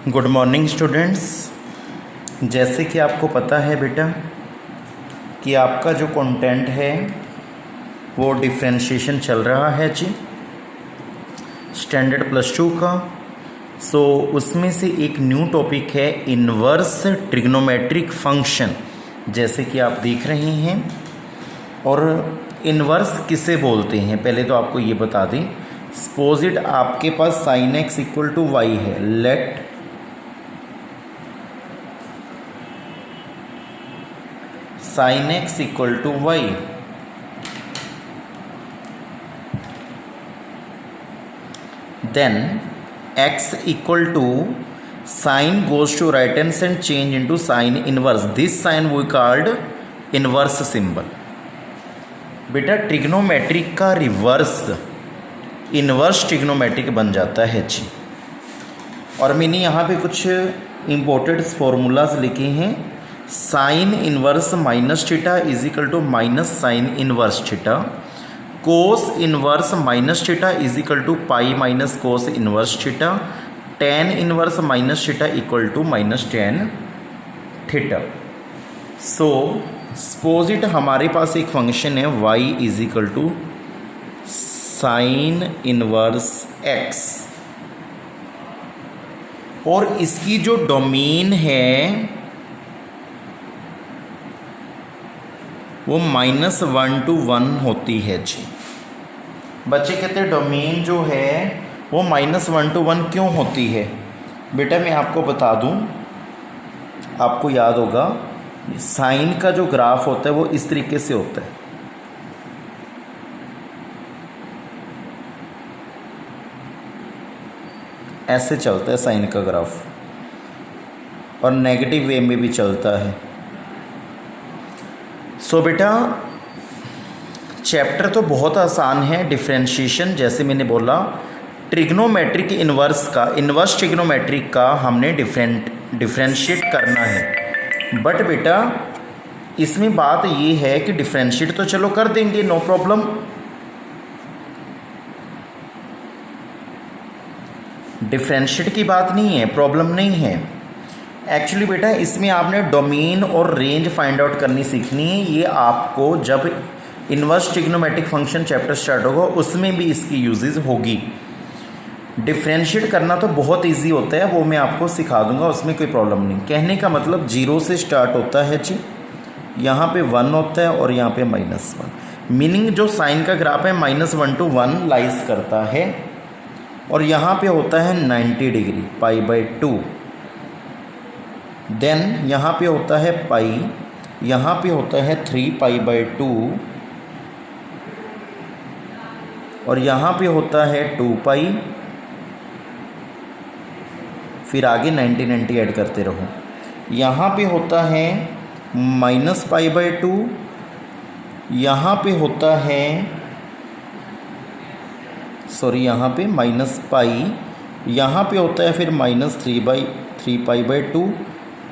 Good morning students. जैसे कि आपको पता है बेटा कि आपका जो कंटेंट है वो डिफरेंशिएशन चल रहा है जी, स्टैंडर्ड +2 का। उसमें से एक न्यू टॉपिक है इन्वर्स ट्रिग्नोमेट्रिक फंक्शन, जैसे कि आप देख रहे हैं। और इन्वर्स किसे बोलते हैं पहले तो आपको ये बता दें। सपोज इट आपके पास sin x = y है। Let sin x = y, then x = sin goes to right hand side, change into sin inverse. This sign we called inverse symbol. बेटा ट्रिग्नोमेट्रिक का रिवर्स इन्वर्स ट्रिग्नोमेट्रिक बन जाता है जी। और मैंने यहाँ पे कुछ इम्पोर्टेंट फॉर्मूलाज लिखे हैं। Sine inverse -θ = -sin inverse θ, cos inverse -θ = π - cos inverse θ, tan inverse -θ = -tan θ। Suppose it हमारे पास एक फंक्शन है y = sin इन्वर्स x, और इसकी जो डोमेन है वो -1 to 1 होती है जी। बच्चे कहते हैं डोमेन जो है वो -1 to 1 क्यों होती है? बेटा मैं आपको बता दूं, आपको याद होगा साइन का जो ग्राफ होता है वो इस तरीके से होता है। ऐसे चलता है साइन का ग्राफ, और नेगेटिव वे में भी चलता है। बेटा चैप्टर तो बहुत आसान है, डिफरेंशिएशन जैसे मैंने बोला। ट्रिग्नोमेट्रिक इन्वर्स का, इन्वर्स ट्रिग्नोमेट्रिक का हमने डिफरेंशिएट करना है। बट बेटा इसमें बात ये है कि डिफरेंशिएट तो चलो कर देंगे, नो प्रॉब्लम। डिफरेंशिएट की बात नहीं है, प्रॉब्लम नहीं है। एक्चुअली बेटा इसमें आपने डोमेन और रेंज फाइंड आउट करनी सीखनी है। ये आपको जब inverse trigonometric function chapter start होगा उसमें भी इसकी यूजेस होगी। डिफरेंशिएट करना तो बहुत इजी होता है, वो मैं आपको सिखा दूंगा, उसमें कोई प्रॉब्लम नहीं। कहने का मतलब 0 से स्टार्ट होता है जी, यहाँ पे 1 होता है और यहाँ पे -1। मीनिंग जो साइन का ग्राफ है -1 to 1 लाइज करता है, और यहाँ पे होता है 90 डिग्री π/2। देन यहाँ पे होता है पाई, यहाँ पे होता है 3 π/2, और यहाँ पे होता है 2 पाई। फिर आगे 90 ऐड करते रहो। यहाँ पे होता है -π/2, यहाँ पे होता है यहाँ पे -π, यहाँ पे होता है फिर -3 π/2,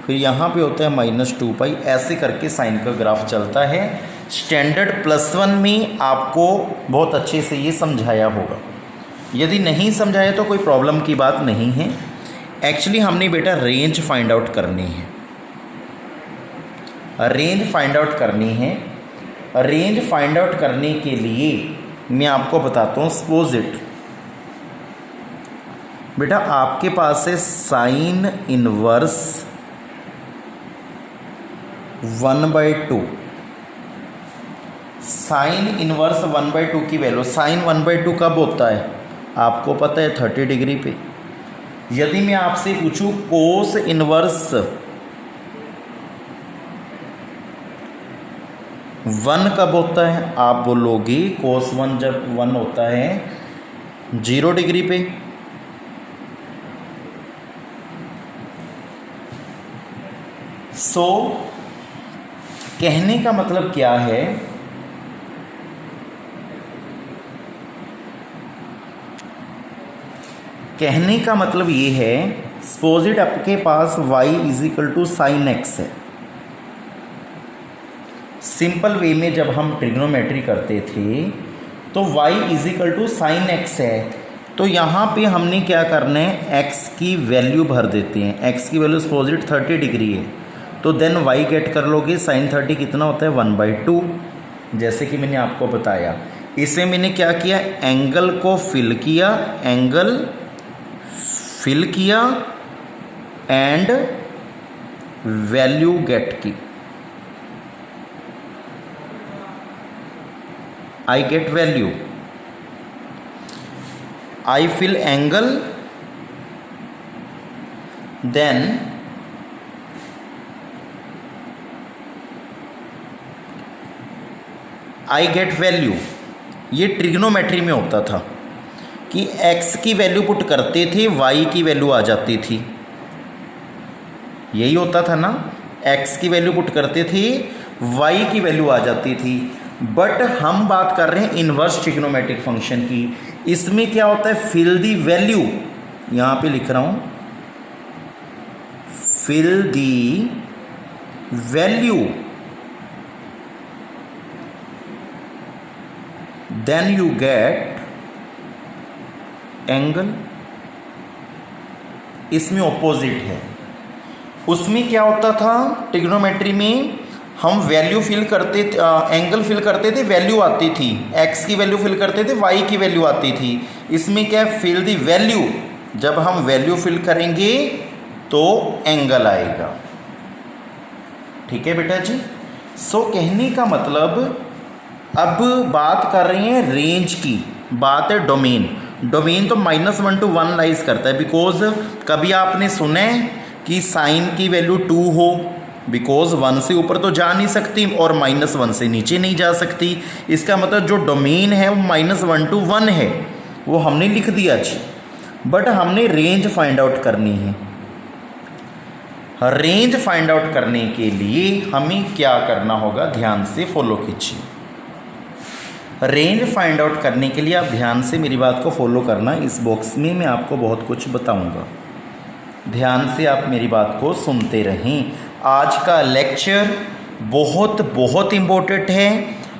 फिर यहाँ पे होता है -2 पाई। ऐसे करके साइन का ग्राफ चलता है। स्टैंडर्ड +1 में आपको बहुत अच्छे से ये समझाया होगा। यदि नहीं समझाया तो कोई प्रॉब्लम की बात नहीं है। एक्चुअली हमने बेटा रेंज फाइंड आउट करनी है, रेंज फाइंड आउट करनी है। रेंज फाइंड आउट करने के लिए मैं आपको बताता हूँ। सपोज इट बेटा आपके पास है साइन इन्वर्स 1/2। साइन इन्वर्स 1/2 की वैल्यू, साइन 1/2 कब होता है आपको पता है? 30 डिग्री पे। यदि मैं आपसे पूछूं कोस इन्वर्स 1 कब होता है, आप बोलोगे कोस 1 जब 1 होता है 0 डिग्री पे। कहने का मतलब क्या है? कहने का मतलब ये है, सपोज इट आपके पास y = sin x है। सिंपल वे में जब हम ट्रिग्नोमेट्री करते थे तो y = sin x है, तो यहाँ पे हमने क्या करना है, x की वैल्यू भर देते हैं। x की वैल्यू अपोजिट 30 डिग्री है, तो देन y गेट कर लोगे। साइन 30 कितना होता है 1/2, जैसे कि मैंने आपको बताया। इसे मैंने क्या किया, एंगल को फिल किया, एंगल फिल किया एंड वैल्यू गेट की। I get value, I fill angle, then I get value। ये ट्रिग्नोमेट्री में होता था कि x की वैल्यू पुट करते थे, y की वैल्यू आ जाती थी। यही होता था ना, x की वैल्यू पुट करते थे, y की वैल्यू आ जाती थी। बट हम बात कर रहे हैं इन्वर्स ट्रिग्नोमेट्रिक फंक्शन की। इसमें क्या होता है, फिल दी वैल्यू, यहां पे लिख रहा हूं, fill the value then you get angle. इसमें ऑपोजिट है। उसमें क्या होता था, ट्रिग्नोमेट्री में हम वैल्यू फिल करते, एंगल फिल करते थे, वैल्यू आती थी, x की वैल्यू फिल करते थे, y की वैल्यू आती थी। इसमें क्या है, फिल दी वैल्यू, जब हम वैल्यू फिल करेंगे तो एंगल आएगा। ठीक है बेटा जी। सो कहने का मतलब, अब बात कर रहे हैं रेंज की, बात है डोमेन। डोमेन तो -1 to 1 लाइज करता है, बिकॉज कभी आपने सुना है कि साइन की वैल्यू 2 हो, बिकॉज 1 से ऊपर तो जा नहीं सकती और -1 से नीचे नहीं जा सकती। इसका मतलब जो डोमेन है वो -1 to 1 है, वो हमने लिख दिया जी। बट हमने रेंज फाइंड आउट करनी है। रेंज फाइंड आउट करने के लिए हमें क्या करना होगा, ध्यान से फॉलो कीजिए। रेंज फाइंड आउट करने के लिए आप ध्यान से मेरी बात को फॉलो करना। इस बॉक्स में मैं आपको बहुत कुछ बताऊंगा, ध्यान से आप मेरी बात को सुनते रहें। आज का लेक्चर बहुत इम्पोर्टेंट है।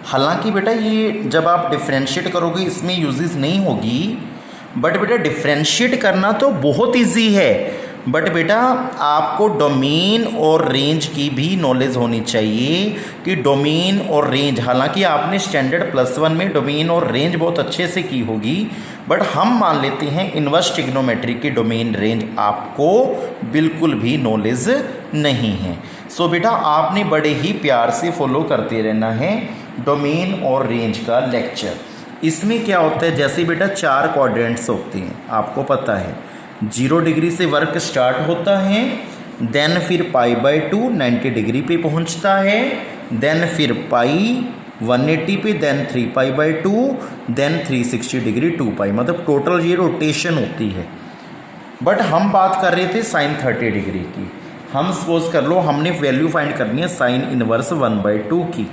हालांकि बेटा ये जब आप डिफ्रेंशिएट करोगे इसमें यूजेस नहीं होगी, बट बेटा डिफ्रेंशिएट करना तो बहुत इजी है। बट बेटा आपको डोमेन और रेंज की भी नॉलेज होनी चाहिए कि डोमेन और रेंज, हालांकि आपने स्टैंडर्ड +1 में डोमेन और रेंज बहुत अच्छे से की होगी, बट हम मान लेते हैं इन्वर्स ट्रिग्नोमेट्री की डोमेन रेंज आपको बिल्कुल भी नॉलेज नहीं है। सो बेटा आपने बड़े ही प्यार से फॉलो करते रहना है डोमेन और रेंज का लेक्चर। इसमें क्या होता है, जैसे बेटा 4 क्वाड्रेंट्स होते हैं, आपको पता है 0 डिग्री से वर्क स्टार्ट होता है, देन फिर π/2 90 डिग्री पे पहुंचता है, देन फिर पाई 180 पे, देन 3π/2, देन 360 डिग्री 2π, मतलब टोटल ये रोटेशन होती है। बट हम बात कर रहे थे साइन 30 डिग्री की। हम सपोज कर लो हमने वैल्यू फाइंड करनी है साइन इनवर्स 1/2 की,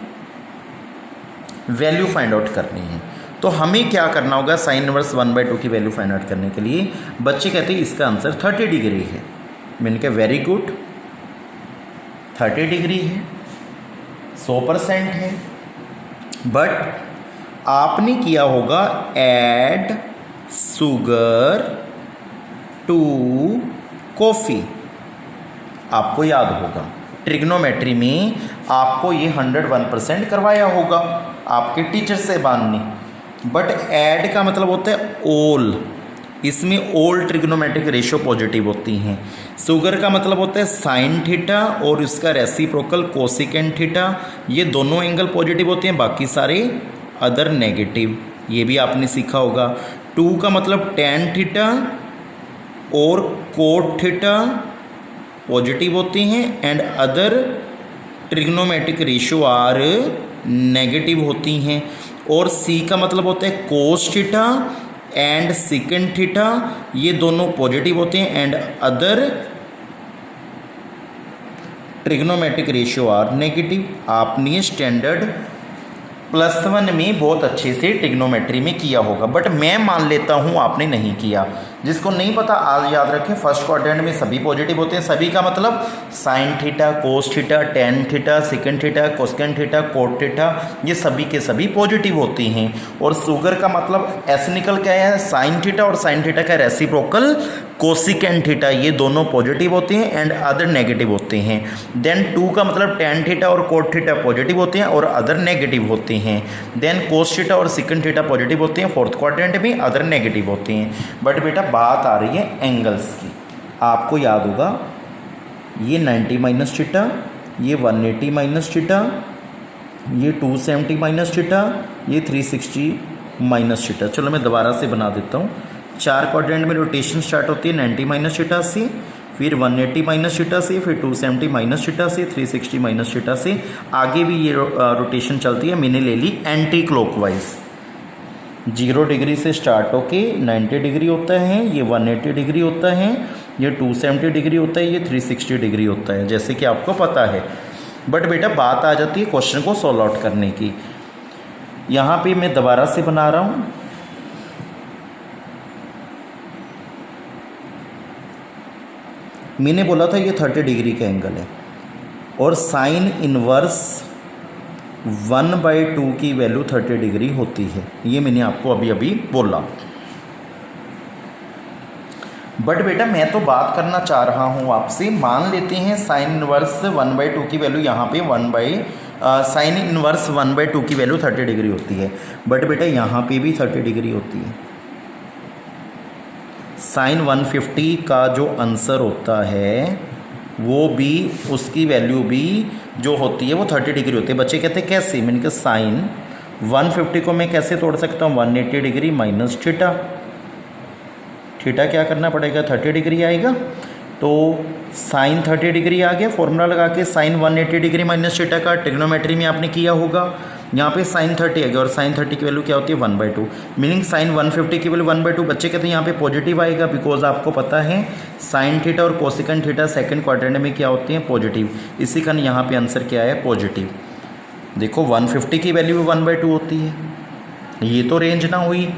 वैल्यू फाइंड आउट करनी है। तो हमें क्या करना होगा, साइन इनवर्स 1/2 की वैल्यू फाइंड आउट करने के लिए। बच्चे कहते हैं इसका आंसर 30 डिग्री है। मैंने कहा वेरी गुड, 30 डिग्री है, 100% है। बट आपने किया होगा ऐड शुगर टू कॉफ़ी, आपको याद होगा ट्रिग्नोमेट्री में आपको ये 101% करवाया होगा आपके टीचर से ने। बट ऐड का मतलब होता है ऑल, इसमें ऑल ट्रिग्नोमेट्रिक रेशियो पॉजिटिव होती हैं। शुगर का मतलब होता है साइन थीटा और इसका रेसिप्रोकल कोसिकेंट थीटा, ये दोनों एंगल पॉजिटिव होते हैं, बाकी सारे अदर नेगेटिव, ये भी आपने सीखा होगा। 2 का मतलब टेन थीटा और कोट थीटा पॉजिटिव होते हैं and other trigonometric ratio are negative होती हैं। और सी का मतलब होता है cos theta and secant theta, ये दोनों पॉजिटिव होते हैं and other trigonometric ratio are negative. आपने स्टैंडर्ड +1 में बहुत अच्छे से ट्रिग्नोमेट्री में किया होगा, बट मैं मान लेता हूँ आपने नहीं किया। जिसको नहीं पता आज याद रखें, फर्स्ट क्वाड्रेंट में सभी पॉजिटिव होते हैं। सभी का मतलब sine theta, cos theta, tan theta, secant theta, cosecant theta, cot theta, ये सभी के सभी पॉजिटिव होती हैं। और शुगर का मतलब ऐसे निकल के आया है, साइन थीटा और साइन थीटा का रेसिप्रोकल कोसिकेंड थीटा, ये दोनों पॉजिटिव होते हैं एंड अदर नेगेटिव होते हैं। देन 2 का मतलब टेन थीटा और कोट थीटा पॉजिटिव होते हैं और अदर नेगेटिव होते हैं। देन कोस थीटा और सेकंड थीटा पॉजिटिव होते हैं, फोर्थ क्वाड्रेंट में अदर नेगेटिव होते हैं। बट बेटा बात आ रही है एंगल्स की। आपको याद होगा ये 90 माइनस थीटा, ये 180 माइनस थीटा, ये 270 माइनस थीटा, ये 360 माइनस थीटा। चलो मैं दोबारा से बना देता हूँ। 4 क्वाड्रेंट में रोटेशन स्टार्ट होती है 90 माइनस थीटा से, फिर 180 माइनस थीटा से, फिर 270 माइनस थीटा से, 360 माइनस थीटा से। आगे भी ये रोटेशन चलती है। मैंने ले ली एंटी क्लॉकवाइज। 0 डिग्री से स्टार्ट होके 90 डिग्री होता है, ये 180 डिग्री होता है, ये 270 डिग्री होता है, ये 360 डिग्री होता है, जैसे कि आपको पता है। बट बेटा बात आ जाती है क्वेश्चन को सॉल्व आउट करने की। यहाँ पे मैं दोबारा से बना रहा हूँ। मैंने बोला था ये 30 डिग्री का एंगल है और साइन इनवर्स 1/2 की वैल्यू 30 डिग्री होती है, ये मैंने आपको अभी अभी बोला। बट बेटा मैं तो बात करना चाह रहा हूँ आपसे, मान लेते हैं साइन इनवर्स 1/2 की वैल्यू यहाँ पे साइन इनवर्स 1/2 की वैल्यू 30 डिग्री होती है। बट बेटा यहाँ पे भी 30 डिग्री होती है। साइन 150 का जो आंसर होता है वो भी, उसकी वैल्यू भी जो होती है वो 30 डिग्री होती है। बच्चे कहते हैं कैसे? मैंने कहा साइन 150 को मैं कैसे तोड़ सकता हूँ? 180 डिग्री माइनस थीटा। थीटा क्या करना पड़ेगा? 30 डिग्री आएगा, तो साइन 30 डिग्री आ गया। फॉर्मूला लगा के साइन 180 डिग्री माइनस थीटा का ट्रिग्नोमेट्री में आपने किया होगा। यहाँ पे साइन 30 आ गया और साइन 30 की वैल्यू क्या होती है? 1/2। मीनिंग साइन 150 की वैल्यू 1/2। बच्चे कहते हैं यहाँ पे पॉजिटिव आएगा, बिकॉज आपको पता है साइन थीटा और कोसिकन थीटा सेकंड क्वाड्रेंट में क्या होते हैं? पॉजिटिव। इसी कारण यहाँ पे आंसर क्या है? पॉजिटिव। देखो 150 की वैल्यू 1/2 होती है, ये तो रेंज ना हुई।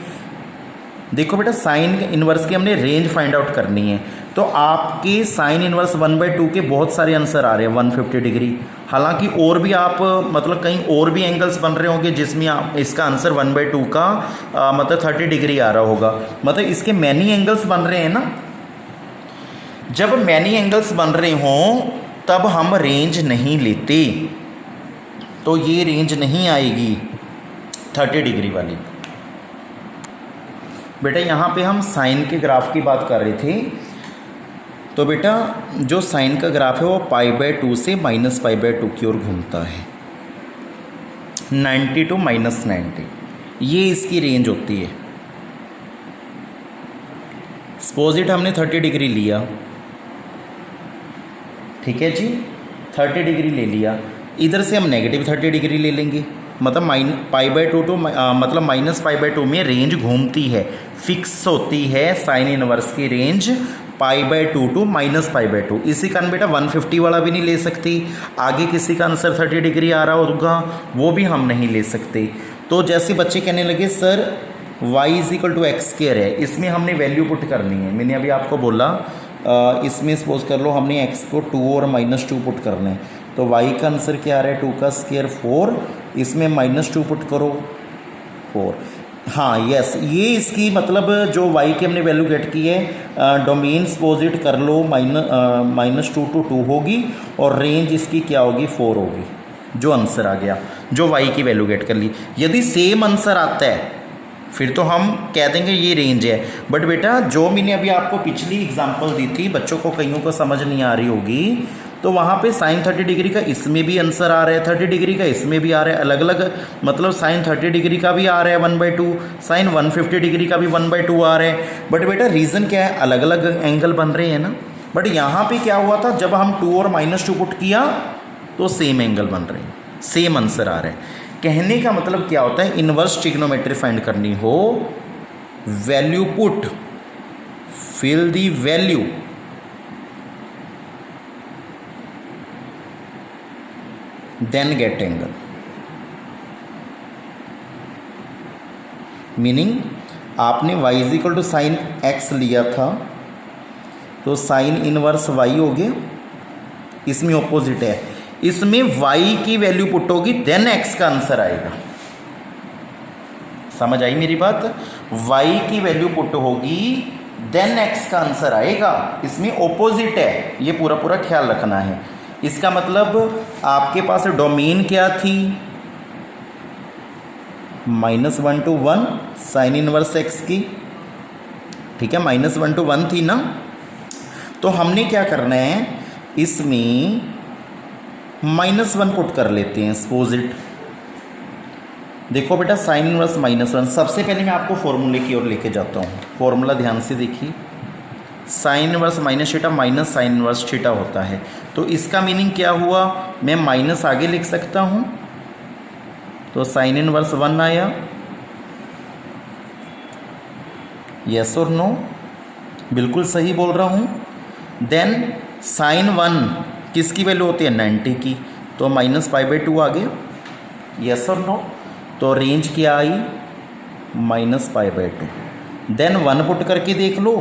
देखो बेटा साइन इनवर्स की हमने रेंज फाइंड आउट करनी है, तो आपके साइन इनवर्स 1/2 के बहुत सारे आंसर आ रहे हैं 150 डिग्री। हालांकि और भी आप मतलब कहीं और भी एंगल्स बन रहे होंगे जिसमें आप इसका आंसर 1/2 का मतलब 30 डिग्री आ रहा होगा। मतलब इसके मैनी एंगल्स बन रहे हैं ना। जब मैनी एंगल्स बन रहे हों तब हम रेंज नहीं लेते, तो ये रेंज नहीं आएगी 30 डिग्री वाली। बेटा यहाँ पे हम साइन के ग्राफ की बात कर रहे थे, तो बेटा जो साइन का ग्राफ है वो π/2 से -π/2 की ओर घूमता है, 90 to -90, ये इसकी रेंज होती है। सपोज इट हमने 30 डिग्री लिया, ठीक है जी, 30 डिग्री ले लिया। इधर से हम नेगेटिव 30 डिग्री ले लेंगे, मतलब π/2 टू मतलब -π/2 में रेंज घूमती है, फिक्स होती है साइन इनवर्स की रेंज π/2 टू -π/2। इसी कारण बेटा 150 वाला भी नहीं ले सकती। आगे किसी का आंसर 30 डिग्री आ रहा होगा वो भी हम नहीं ले सकते। तो जैसे बच्चे कहने लगे सर y = x² है, इसमें हमने वैल्यू पुट करनी है। मैंने अभी आपको बोला इसमें सपोज कर लो हमने x को 2 और -2 पुट करना है, तो y का आंसर क्या आ रहा है? 2 का स्क्वायर 4, इसमें -2 पुट करो 4। हाँ यस, ये इसकी मतलब जो y की हमने वैल्यू गेट की है, डोमेन सपोजिट कर लो -2 to 2 होगी और रेंज इसकी क्या होगी? 4 होगी, जो आंसर आ गया, जो y की वैल्यू गेट कर ली। यदि सेम आंसर आता है फिर तो हम कह देंगे ये रेंज है। बट बेटा जो मैंने अभी आपको पिछली एग्जांपल दी थी, बच्चों को कईयों को समझ नहीं आ रही होगी, तो वहाँ पे साइन 30 डिग्री का इसमें भी आंसर आ रहा है, 30 डिग्री का इसमें भी आ रहा है, अलग अलग मतलब साइन 30 डिग्री का भी आ रहा है 1/2, साइन 150 डिग्री का भी 1/2 आ रहा है। बट बेटा रीज़न क्या है? अलग अलग एंगल बन रहे हैं ना। बट यहाँ पे क्या हुआ था, जब हम 2 और -2 पुट किया तो सेम एंगल बन रहे हैं, सेम आंसर आ रहा है। कहने का मतलब क्या होता है? इनवर्स ट्रिग्नोमेट्री फाइंड करनी हो, value put, fill the value, then get angle. Meaning आपने y is equal to sine x लिया था, तो साइन इनवर्स y हो गया, इसमें ऑपोजिट है, इसमें y की वैल्यू पुट होगी देन x का आंसर आएगा। समझ आई मेरी बात? y की वैल्यू पुट होगी देन x का आंसर आएगा, इसमें ऑपोजिट है, ये पूरा पूरा ख्याल रखना है। इसका मतलब आपके पास डोमेन क्या थी, -1 to 1 साइन इनवर्स x की, ठीक है, -1 to 1 थी ना। तो हमने क्या करना है, इसमें -1 पुट कर लेते हैं, सपोज इट। देखो बेटा साइन इनवर्स -1, सबसे पहले मैं आपको फॉर्मूले की ओर लेके जाता हूँ। फॉर्मूला ध्यान से देखिए, sign inverse minus theta minus sine inverse theta होता है। तो इसका मीनिंग क्या हुआ, मैं माइनस आगे लिख सकता हूँ, तो साइन इनवर्स 1 आया, यस और नो, बिल्कुल सही बोल रहा हूँ। देन साइन 1 किसकी वैल्यू होती है, 90 की, तो -π/2 आ गया, यस और नो। तो रेंज क्या आई, -π/2। देन 1 पुट करके देख लो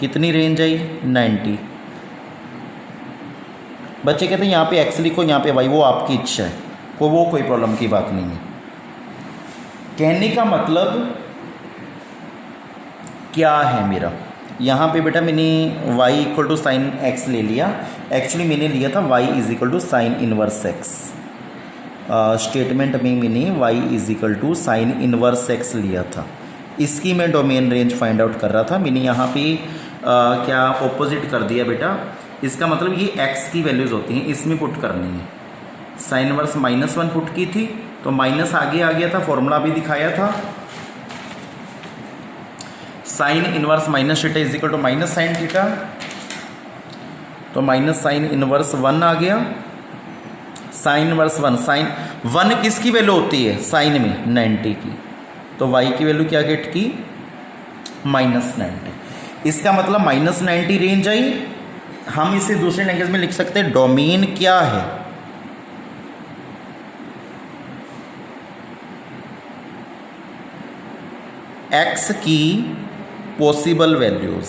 कितनी रेंज आई, 90। बच्चे कहते हैं यहाँ पे x लिखो, यहाँ पे y, वो आपकी इच्छा है, वो कोई प्रॉब्लम की बात नहीं है। कहने का मतलब क्या है मेरा, यहाँ पे बेटा मैंने y equal to sine x ले लिया, एक्चुअली मैंने लिया था y is equal to sine inverse x। Statement में मैंने y is equal to sine inverse x लिया था, इसकी मैं डोमेन रेंज फाइंड आउट कर रहा था। मैंने यहाँ पे क्या ऑपोजिट कर दिया बेटा, इसका मतलब ये x की वैल्यूज़ होती हैं, इसमें पुट करनी है। साइन इनवर्स -1 पुट की थी, तो माइनस आगे आ गया था, फॉर्मूला भी दिखाया था। Sine inverse minus theta is equal to minus sine theta, तो माइनस साइन इनवर्स 1 आ गया। साइन इनवर्स 1, साइन 1 किसकी वैल्यू होती है, साइन में 90 की, तो y की वैल्यू क्या गेट की, -90। इसका मतलब -90 रेंज आई। हम इसे दूसरे लैंग्वेज में लिख सकते हैं, डोमेन क्या है, x की पॉसिबल वैल्यूज,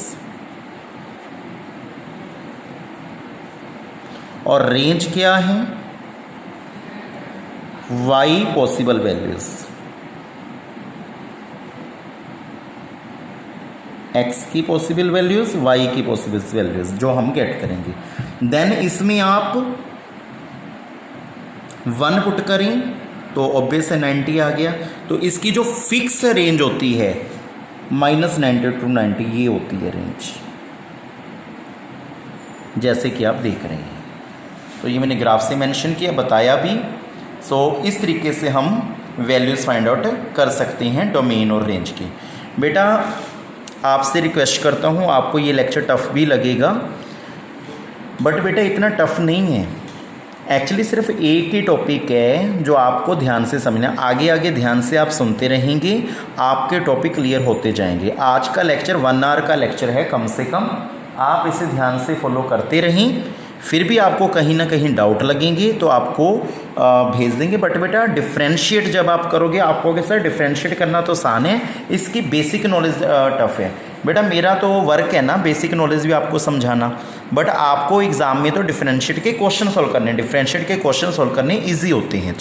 और रेंज क्या है, y पॉसिबल वैल्यूज। x की पॉसिबल वैल्यूज, y की पॉसिबल वैल्यूज जो हम गेट करेंगे। देन इसमें आप 1 पुट करें तो ऑब्वियस है 90 आ गया। तो इसकी जो फिक्स रेंज होती है -90 to 90, ये होती है रेंज, जैसे कि आप देख रहे हैं। तो ये मैंने ग्राफ से मेंशन किया, बताया भी। सो इस तरीके से हम वैल्यूज़ फाइंड आउट कर सकते हैं डोमेन और रेंज की। बेटा आपसे रिक्वेस्ट करता हूँ, आपको ये लेक्चर टफ़ भी लगेगा, बट बेटा इतना टफ़ नहीं है। एक्चुअली सिर्फ एक ही टॉपिक है जो आपको ध्यान से समझना, आगे आगे ध्यान से आप सुनते रहेंगे, आपके टॉपिक क्लियर होते जाएंगे। आज का लेक्चर 1 आवर का लेक्चर है कम से कम, आप इसे ध्यान से फॉलो करते रहें। फिर भी आपको कहीं ना कहीं डाउट लगेंगे तो आपको भेज देंगे। बट बेटा डिफ्रेंशिएट जब आप करोगे, आप कहोगे सर डिफ्रेंशिएट करना तो आसान है, इसकी बेसिक नॉलेज टफ है। बेटा मेरा तो वर्क है ना बेसिक नॉलेज भी आपको समझाना, बट आपको एग्जाम में तो डिफ्रेंशिएट के क्वेश्चन सॉल्व करने, डिफ्रेंशिएट के क्वेश्चन सॉल्व करने ईजी होते हैं।